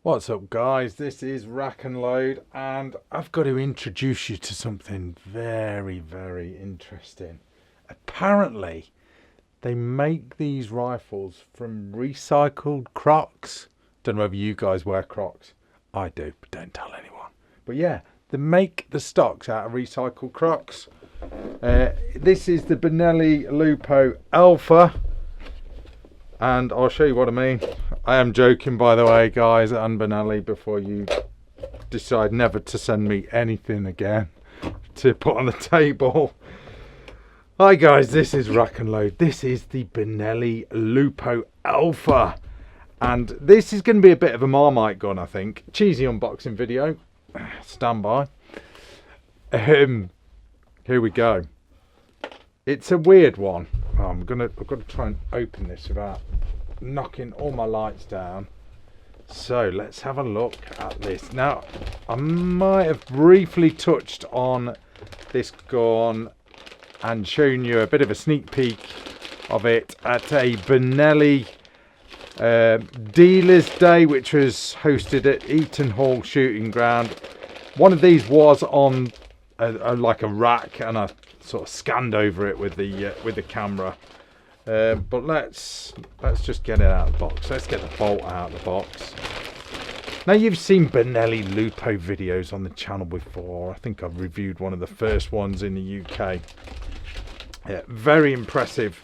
What's up guys, this is RACKNLOAD and I've got to introduce you to something very interesting. Apparently they make these rifles from recycled Crocs. Don't know whether you guys wear Crocs. I do, but don't tell anyone. But yeah, they make the stocks out of recycled Crocs. This is the Benelli Lupo Alpha. And I'll show you what I mean. I am joking, by the way, guys, and Benelli, before you decide never to send me anything again to put on the table. Hi guys, this is RACKNLOAD. This is the Benelli Lupo Alpha. And this is going to be a bit of a Marmite gun, I think. Cheesy unboxing video. Stand by. Here we go. It's a weird one. I've got to try and open this without knocking all my lights down. So let's have a look at this. Now, I might have briefly touched on this gun and shown you a bit of a sneak peek of it at a Benelli Dealers Day, which was hosted at Eaton Hall Shooting Ground. One of these was on like a rack, and I sort of scanned over it with the camera. But let's just get it out of the box. Let's get the bolt out of the box. Now, you've seen Benelli Lupo videos on the channel before. I think I've reviewed one of the first ones in the UK. Yeah, very impressive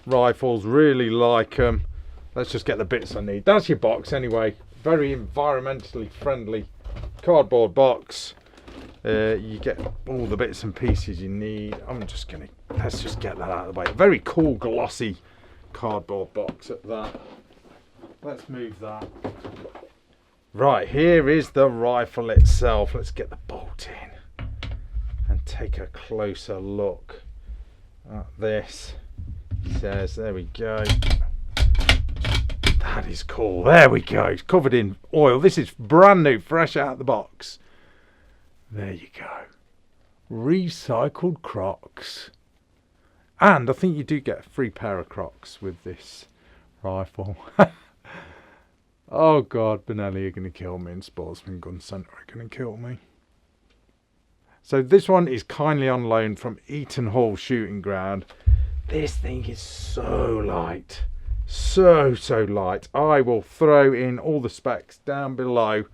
rifles, really like them. Let's just get the bits I need. That's your box anyway. Very environmentally friendly cardboard box. You get all the bits and pieces you need. Let's just get that out of the way. A very cool glossy cardboard box at that. Let's move that. Right, here is the rifle itself. Let's get the bolt in and take a closer look at this. It says, there we go. That is cool. There we go. It's covered in oil. This is brand new, fresh out of the box. There you go. Recycled Crocs. And I think you do get a free pair of Crocs with this rifle. Oh God, Benelli are going to kill me, and Sportsman Gun Centre are going to kill me. So this one is kindly on loan from Eaton Hall Shooting Ground. This thing is so light. So light. I will throw in all the specs down below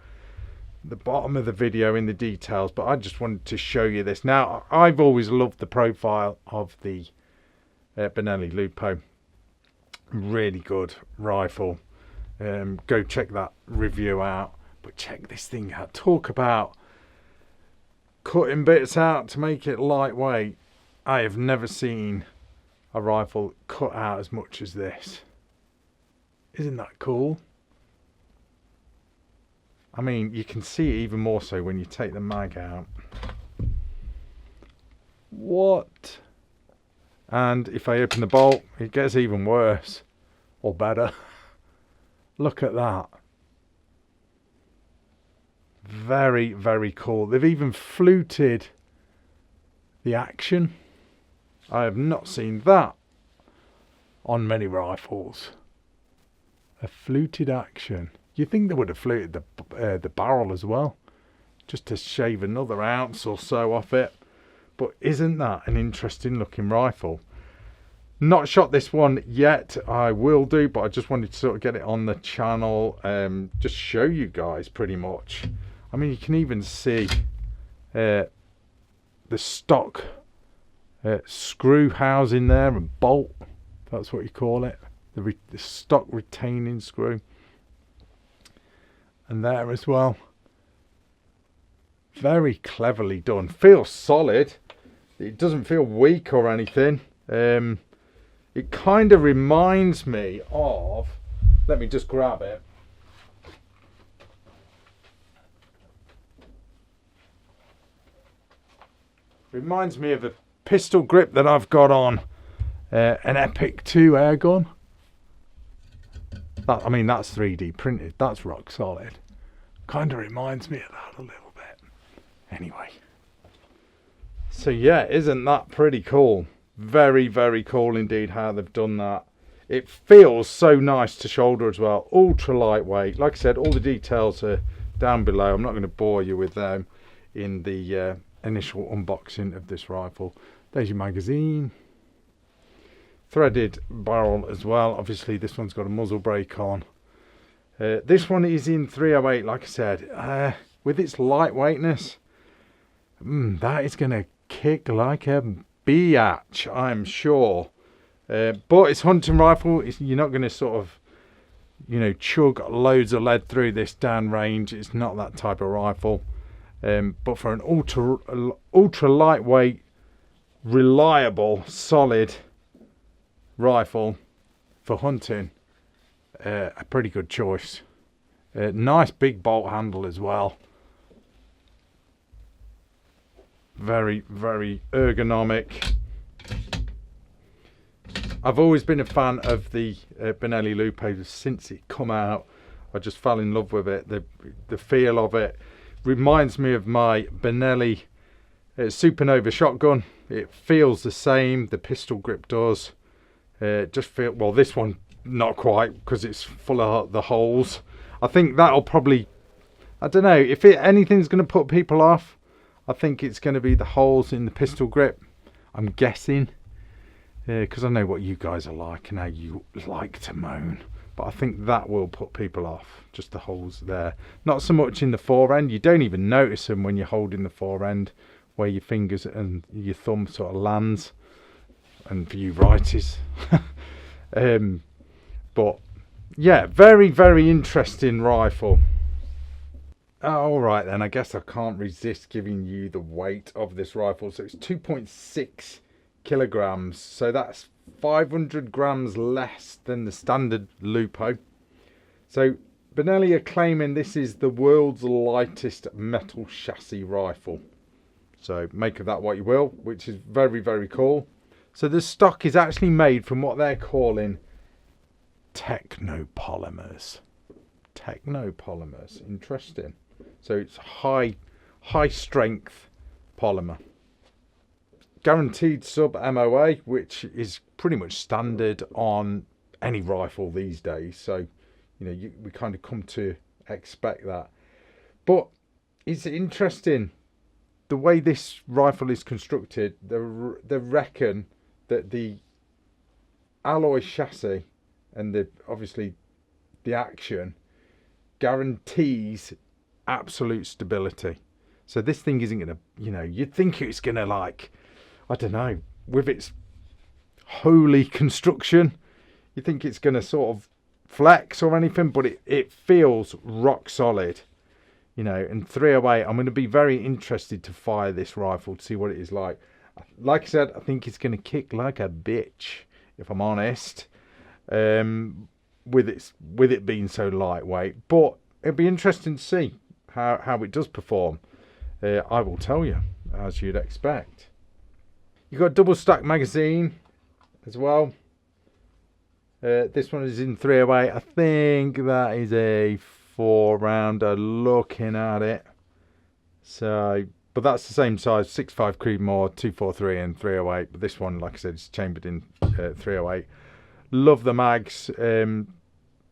the bottom of the video in the details, but I just wanted to show you this. Now, I've always loved the profile of the Benelli Lupo. Really good rifle. Go check that review out, but check this thing out. Talk about cutting bits out to make it lightweight. I have never seen a rifle cut out as much as this. Isn't that cool? I mean, you can see it even more so when you take the mag out. What? And if I open the bolt, it gets even worse. Or better. Look at that. Very cool. They've even fluted the action. I have not seen that on many rifles. A fluted action. You think they would have fluted the barrel as well, just to shave another ounce or so off it. But isn't that an interesting looking rifle? Not shot this one yet. I will do, but I just wanted to sort of get it on the channel, just show you guys pretty much. I mean, you can even see the stock screw housing there and bolt. That's what you call it. The stock retaining screw. And there as well. Very cleverly done. Feels solid. It doesn't feel weak or anything. It kind of reminds me of, let me just grab it. Reminds me of a pistol grip that I've got on an Epic 2 air gun. I mean, that's 3D printed. That's rock solid. Kind of reminds me of that a little bit. Anyway. So yeah, isn't that pretty cool? Very cool indeed how they've done that. It feels so nice to shoulder as well. Ultra lightweight. Like I said, all the details are down below. I'm not going to bore you with them in the initial unboxing of this rifle. There's your magazine. Threaded barrel as well. Obviously this one's got a muzzle brake on. This one is in 308, like I said. With its lightweightness, that is going to kick like a biatch, I'm sure. But it's hunting rifle. You're not going to sort of, you know, chug loads of lead through this down range. It's not that type of rifle. But for an ultra lightweight, reliable, solid rifle for hunting, a pretty good choice. Nice big bolt handle as well. Very, very ergonomic. I've always been a fan of the Benelli Lupo since it come out. I just fell in love with it. The feel of it reminds me of my Benelli Supernova shotgun. It feels the same. The pistol grip does. Just feel, well, this one not quite, because it's full of the holes. I think that'll probably, I don't know, if anything's going to put people off, I think it's going to be the holes in the pistol grip. I'm guessing. Because I know what you guys are like and how you like to moan, but I think that will put people off, just the holes there. Not so much in the fore-end. You don't even notice them when you're holding the fore-end, where your fingers and your thumb sort of lands, and for you righties. But yeah, very, very interesting rifle. All right then, I guess I can't resist giving you the weight of this rifle. So it's 2.6 kilograms, so that's 500 grams less than the standard Lupo. So Benelli are claiming this is the world's lightest metal chassis rifle. So make of that what you will, which is very, very cool. So the stock is actually made from what they're calling technopolymers. Technopolymers, interesting. So it's high strength polymer. Guaranteed sub-Moa, which is pretty much standard on any rifle these days. So, you know, we kind of come to expect that. But it's interesting the way this rifle is constructed. They reckon that the alloy chassis and obviously the action guarantees absolute stability. So this thing isn't going to, you know, you'd think it's going to, like, I don't know, with its holy construction, you think it's going to sort of flex or anything, but it feels rock solid, you know. And 308, I'm going to be very interested to fire this rifle to see what it is like. Like I said, I think it's going to kick like a bitch, if I'm honest, with it being so lightweight. But it'll be interesting to see how it does perform. I will tell you, as you'd expect. You've got a double stack magazine as well. This one is in 308. I think that is a 4-rounder looking at it. So, but that's the same size, 6.5 Creedmoor, 243 and 308. But this one, like I said, is chambered in 308. Love the mags.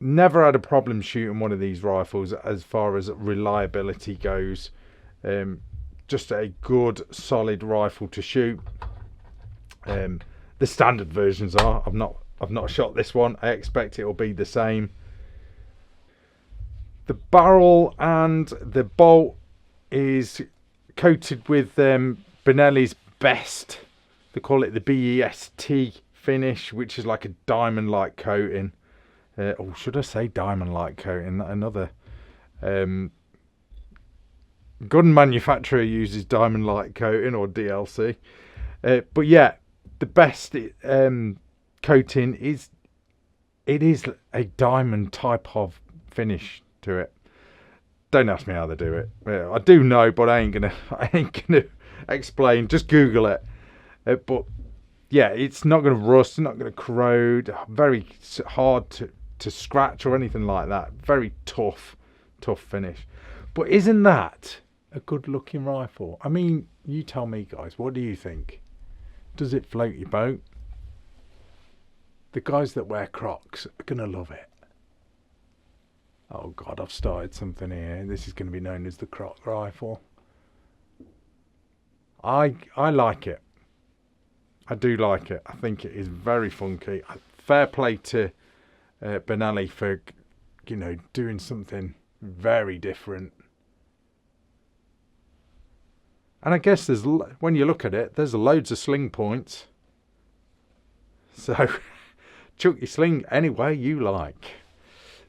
Never had a problem shooting one of these rifles as far as reliability goes. Just a good, solid rifle to shoot. The standard versions are. I've not shot this one. I expect it will be the same. The barrel and the bolt is coated with Benelli's best. They call it the BEST finish, which is like a diamond-like coating. Oh, should I say diamond-like coating? Another gun manufacturer uses diamond-like coating, or DLC. But yeah, the best coating is a diamond type of finish to it. Don't ask me how they do it. I do know, but I ain't gonna explain. Just Google it. But yeah, it's not gonna rust. It's not gonna corrode. Very hard to scratch or anything like that. Very tough finish. But isn't that a good looking rifle? I mean, you tell me, guys. What do you think? Does it float your boat? The guys that wear Crocs are going to love it. Oh God, I've started something here. This is going to be known as the Croc rifle. I like it. I do like it. I think it is very funky. Fair play to Benelli for, you know, doing something very different. And I guess there's, when you look at it, there's loads of sling points. So chuck your sling any way you like.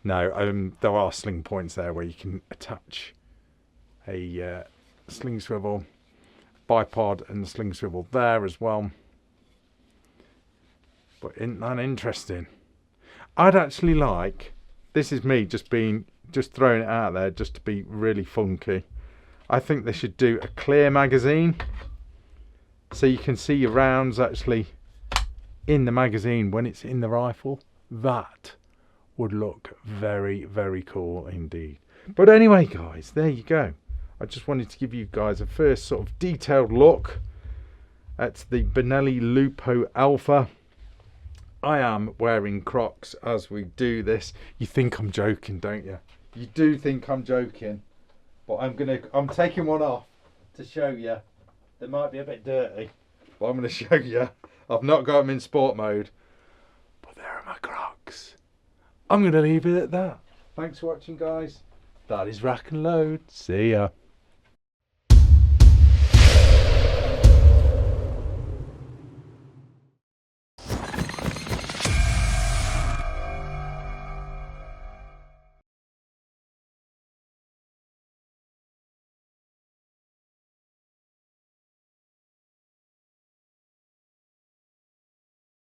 No, there are sling points there where you can attach a sling swivel, bipod, and the sling swivel there as well. But isn't that interesting? I'd actually like, this is me just throwing it out there just to be really funky. I think they should do a clear magazine so you can see your rounds actually in the magazine when it's in the rifle. That would look very, very cool indeed. But anyway, guys, there you go. I just wanted to give you guys a first sort of detailed look at the Benelli Lupo Alpha. I am wearing Crocs as we do this. You think I'm joking, don't you? You do think I'm joking. But I'm taking one off to show you. They might be a bit dirty, but I'm going to show you. I've not got them in sport mode, but there are my Crocs. I'm going to leave it at that. Thanks for watching, guys. That is Rack and Load. See ya.